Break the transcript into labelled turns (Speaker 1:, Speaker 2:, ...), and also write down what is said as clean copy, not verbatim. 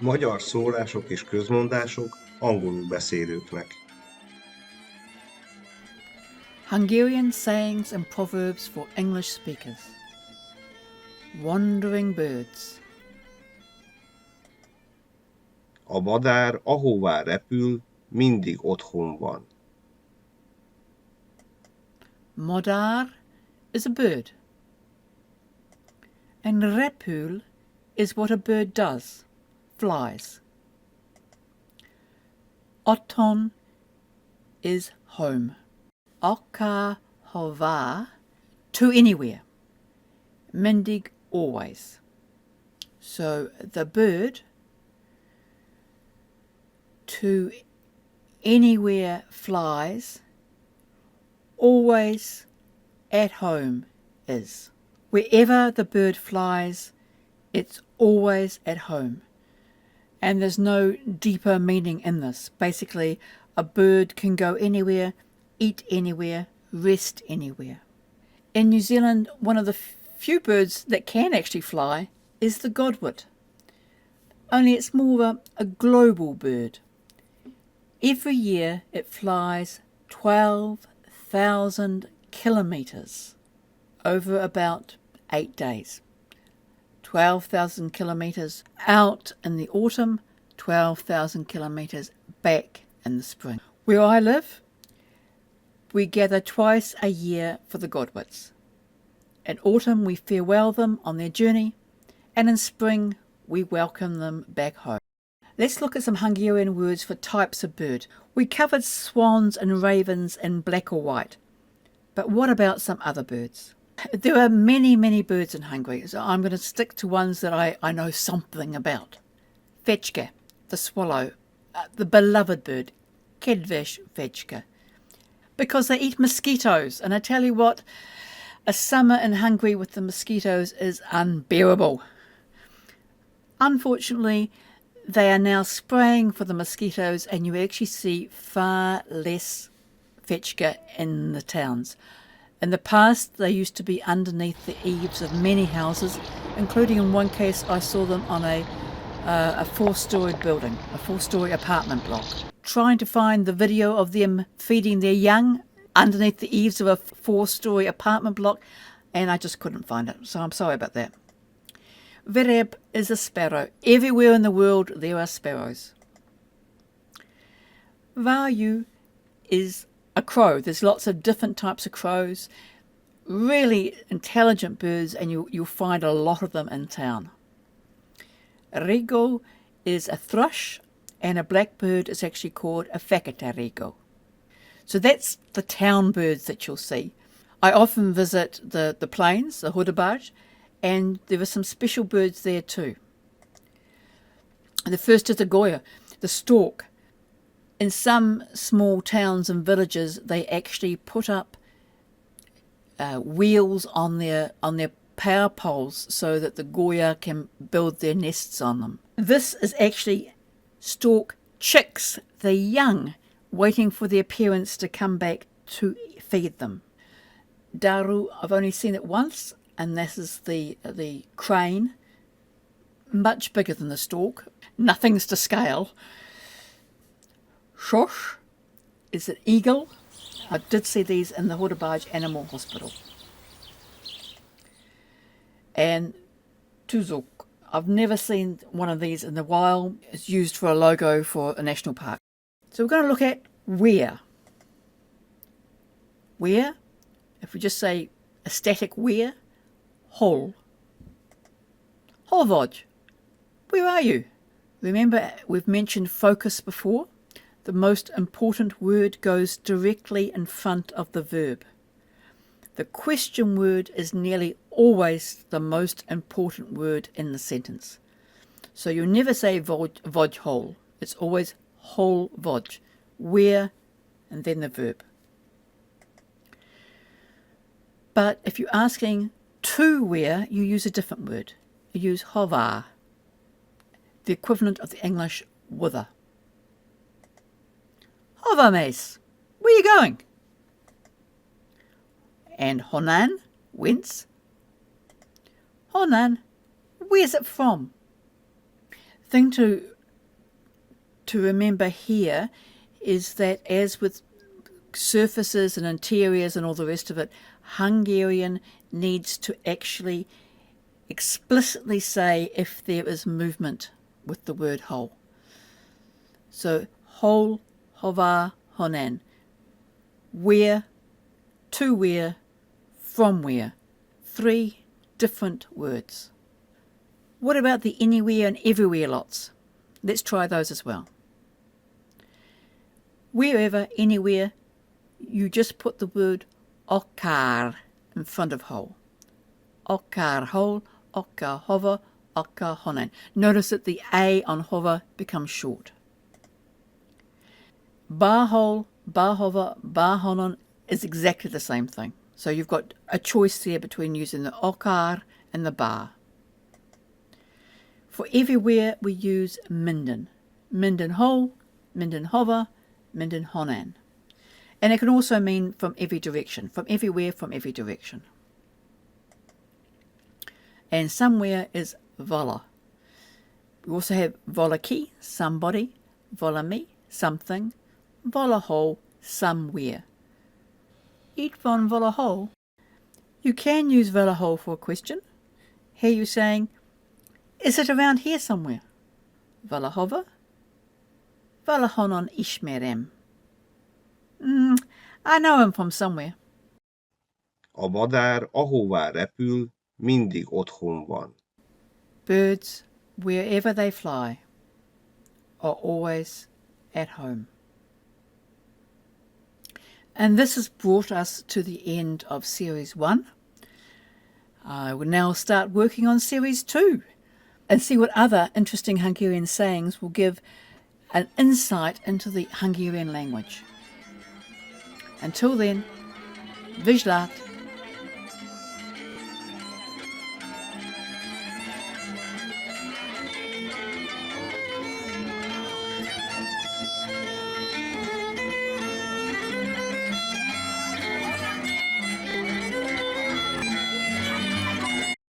Speaker 1: Magyar szólások és közmondások angolul beszélőknek.
Speaker 2: Hungarian sayings and proverbs for English speakers. Wandering birds.
Speaker 1: A madár, ahová repül, mindig otthon van.
Speaker 2: Madár is a bird. And repül is what a bird does, flies. Otthon is home. Akárhová, to anywhere. Mindig, always. So the bird to anywhere flies, always at home is. Wherever the bird flies, it's always at home. And there's no deeper meaning in this. Basically, a bird can go anywhere, eat anywhere, rest anywhere. In New Zealand, one of the few birds that can actually fly is the godwit. Only it's more of a global bird. Every year it flies 12,000 kilometres over about 8 days. 12,000 kilometres out in the autumn, 12,000 kilometres back in the spring. Where I live, we gather twice a year for the Godwits. In autumn we farewell them on their journey, and in spring we welcome them back home. Let's look at some Hungarian words for types of bird. We covered swans and ravens in black or white, but what about some other birds? There are many, many birds in Hungary, so I'm going to stick to ones that I know something about. Fecske, the swallow, the beloved bird, kedves fecske, because they eat mosquitoes, and I tell you what, a summer in Hungary with the mosquitoes is unbearable. Unfortunately, they are now spraying for the mosquitoes, and you actually see far less fecske in the towns. In the past, they used to be underneath the eaves of many houses, including in one case I saw them on a 4-storey building, a 4-storey apartment block. Trying to find the video of them feeding their young underneath the eaves of a 4-storey apartment block, and I just couldn't find it, so I'm sorry about that. Vereb is a sparrow. Everywhere in the world there are sparrows. Varju is a crow. There's lots of different types of crows, really intelligent birds, and you'll find a lot of them in town. Rigo is a thrush, and a blackbird is actually called a whakatarigo. So that's the town birds that you'll see. I often visit the plains, the Hudabaj, and there are some special birds there too. The first is the goya, the stork. In some small towns and villages, they actually put up wheels on their power poles so that the goya can build their nests on them. This is actually stork chicks, the young, waiting for their parents to come back to feed them. Daru, I've only seen it once, and this is the crane, much bigger than the stork. Nothing's to scale. Shosh is an eagle. I did see these in the Hudabaj Animal Hospital. And tuzuk, I've never seen one of these in the wild. It's used for a logo for a national park. So we're going to look at where. Where, if we just say a static where, hol. Holvod, where are you? Remember, we've mentioned focus before. The most important word goes directly in front of the verb. The question word is nearly always the most important word in the sentence. So you'll never say vod hol. It's always hol vod. Where, and then the verb. But if you're asking to where, you use a different word. You use hová, the equivalent of the English whither. Hova mes, where are you going? And honan, whence? Honan, where's it from? Thing to to remember here is that, as with surfaces and interiors and all the rest of it, Hungarian needs to actually explicitly say if there is movement with the word hol. So hol, hová, honnan. Where, to where, from where. 3 different words. What about the anywhere and everywhere lots? Let's try those as well. Wherever, anywhere, you just put the word akár in front of hol. Akárhol, akárhová, akárhonnan. Notice that the A on hova becomes short. Bárhol, bárhová, bárhonnan is exactly the same thing. So you've got a choice there between using the akár and the bár. For everywhere, we use minden. Minden hol, minden hova, minden honnan. And it can also mean from every direction, from everywhere, from every direction. And somewhere is vola. We also have volaki, somebody, volami, something, volahol, somewhere. Eat von volahol. You can use volahol for a question. Here you're saying, is it around here somewhere? Volahova, volahonnan ismerem. I know him from somewhere.
Speaker 1: A madár, ahová repül, mindig otthon van.
Speaker 2: Birds, wherever they fly, are always at home. And this has brought us to the end of Series 1. I will now start working on Series 2 and see what other interesting Hungarian sayings will give an insight into the Hungarian language. Until then, vigyázz!